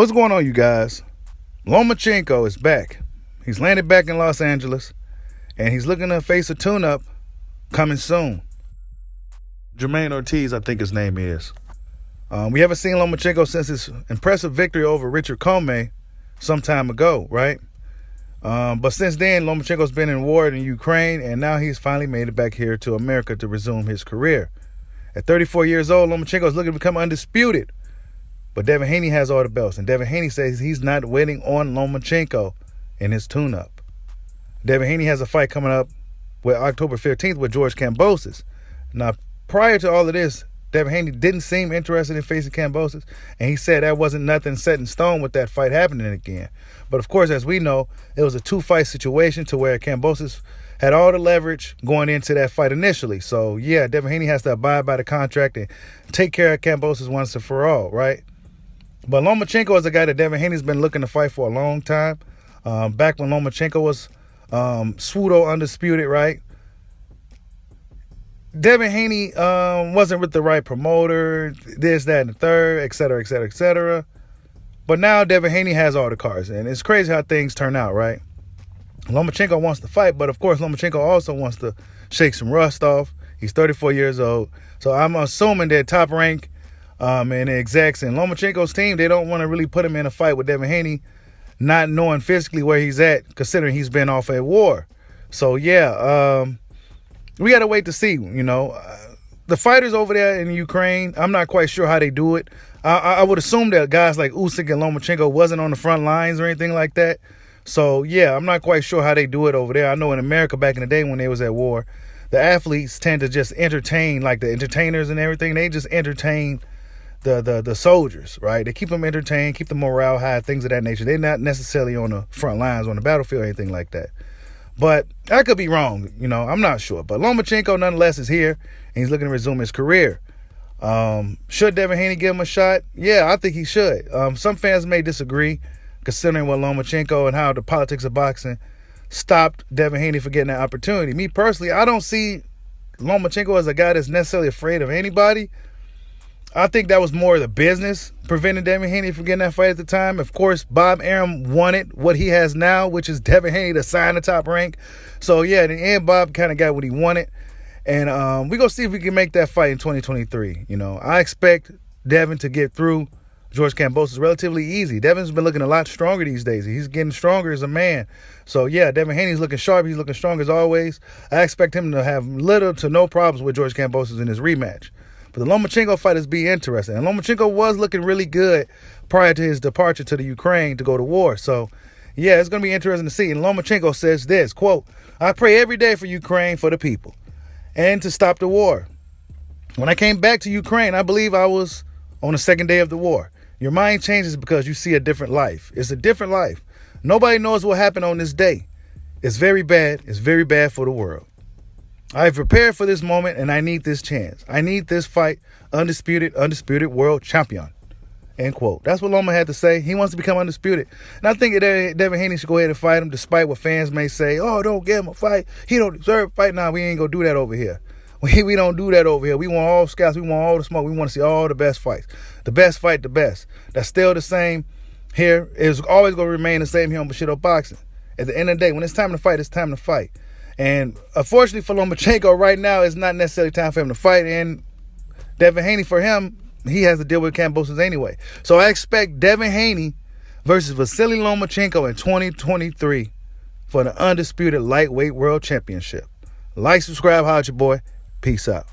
What's going on, you guys? Lomachenko is back. He's landed back in Los Angeles, and he's looking to face a tune-up coming soon. Jamaine Ortiz, I think his name is. We haven't seen Lomachenko since his impressive victory over Richard Comey some time ago, right? But since then, Lomachenko's been in war in Ukraine, and now he's finally made it back here to America to resume his career. At 34 years old, Lomachenko is looking to become undisputed. But Devin Haney has all the belts, and Devin Haney says he's not waiting on Lomachenko in his tune-up. Devin Haney has a fight coming up with October 15th with George Kambosos. Now, prior to all of this, Devin Haney didn't seem interested in facing Kambosos, and he said that wasn't nothing set in stone with that fight happening again. But of course, as we know, it was a two-fight situation to where Kambosos had all the leverage going into that fight initially. So, yeah, Devin Haney has to abide by the contract and take care of Kambosos once and for all, right? But Lomachenko is a guy that Devin Haney's been looking to fight for a long time. Back when Lomachenko was pseudo undisputed, right? Devin Haney wasn't with the right promoter, this, that, and the third, et cetera, et cetera, et cetera. But now Devin Haney has all the cards, and it's crazy how things turn out, right? Lomachenko wants to fight, but of course Lomachenko also wants to shake some rust off. He's 34 years old, so I'm assuming that Top Rank and the execs and Lomachenko's team, they don't want to really put him in a fight with Devin Haney, not knowing physically where he's at, considering he's been off at war. So, yeah, we got to wait to see, you know. The fighters over there in Ukraine, I'm not quite sure how they do it. I would assume that guys like Usyk and Lomachenko wasn't on the front lines or anything like that. So, yeah, I'm not quite sure how they do it over there. I know in America back in the day when they was at war, the athletes tend to just entertain, like the entertainers and everything. They just entertain the soldiers, right? They keep them entertained, keep the morale high, things of that nature. They're not necessarily on the front lines, on the battlefield or anything like that. But I could be wrong, you know, I'm not sure. But Lomachenko, nonetheless, is here, and he's looking to resume his career. Should Devin Haney give him a shot? Yeah, I think he should. Some fans may disagree, considering what Lomachenko and how the politics of boxing stopped Devin Haney from getting that opportunity. Me personally, I don't see Lomachenko as a guy that's necessarily afraid of anybody. I think that was more of the business preventing Devin Haney from getting that fight at the time. Of course, Bob Arum wanted what he has now, which is Devin Haney to sign the Top Rank. So, yeah, in the end, Bob kind of got what he wanted. And we're going to see if we can make that fight in 2023. You know, I expect Devin to get through George Kambosos relatively easy. Devin's been looking a lot stronger these days. He's getting stronger as a man. So, yeah, Devin Haney's looking sharp. He's looking strong as always. I expect him to have little to no problems with George Kambosos in his rematch. But the Lomachenko fight is be interesting. And Lomachenko was looking really good prior to his departure to the Ukraine to go to war. So, yeah, it's going to be interesting to see. And Lomachenko says this, quote, "I pray every day for Ukraine, for the people, and to stop the war. When I came back to Ukraine, I believe I was on the second day of the war. Your mind changes because you see a different life. It's a different life. Nobody knows what happened on this day. It's very bad. It's very bad for the world. I've prepared for this moment, and I need this chance. I need this fight, undisputed world champion." End quote. That's what Loma had to say. He wants to become undisputed. And I think that Devin Haney should go ahead and fight him, despite what fans may say. Oh, don't give him a fight. He don't deserve a fight. Nah, we ain't going to do that over here. We don't do that over here. We want all scouts. We want all the smoke. We want to see all the best fights. The best fight, the best. That's still the same here. It's always going to remain the same here on Bushido Boxing. At the end of the day, when it's time to fight, it's time to fight. And unfortunately for Lomachenko right now, it's not necessarily time for him to fight. And Devin Haney, for him, he has to deal with Kambosos anyway. So I expect Devin Haney versus Vasily Lomachenko in 2023 for the undisputed lightweight world championship. Like, subscribe, holla at your boy. Peace out.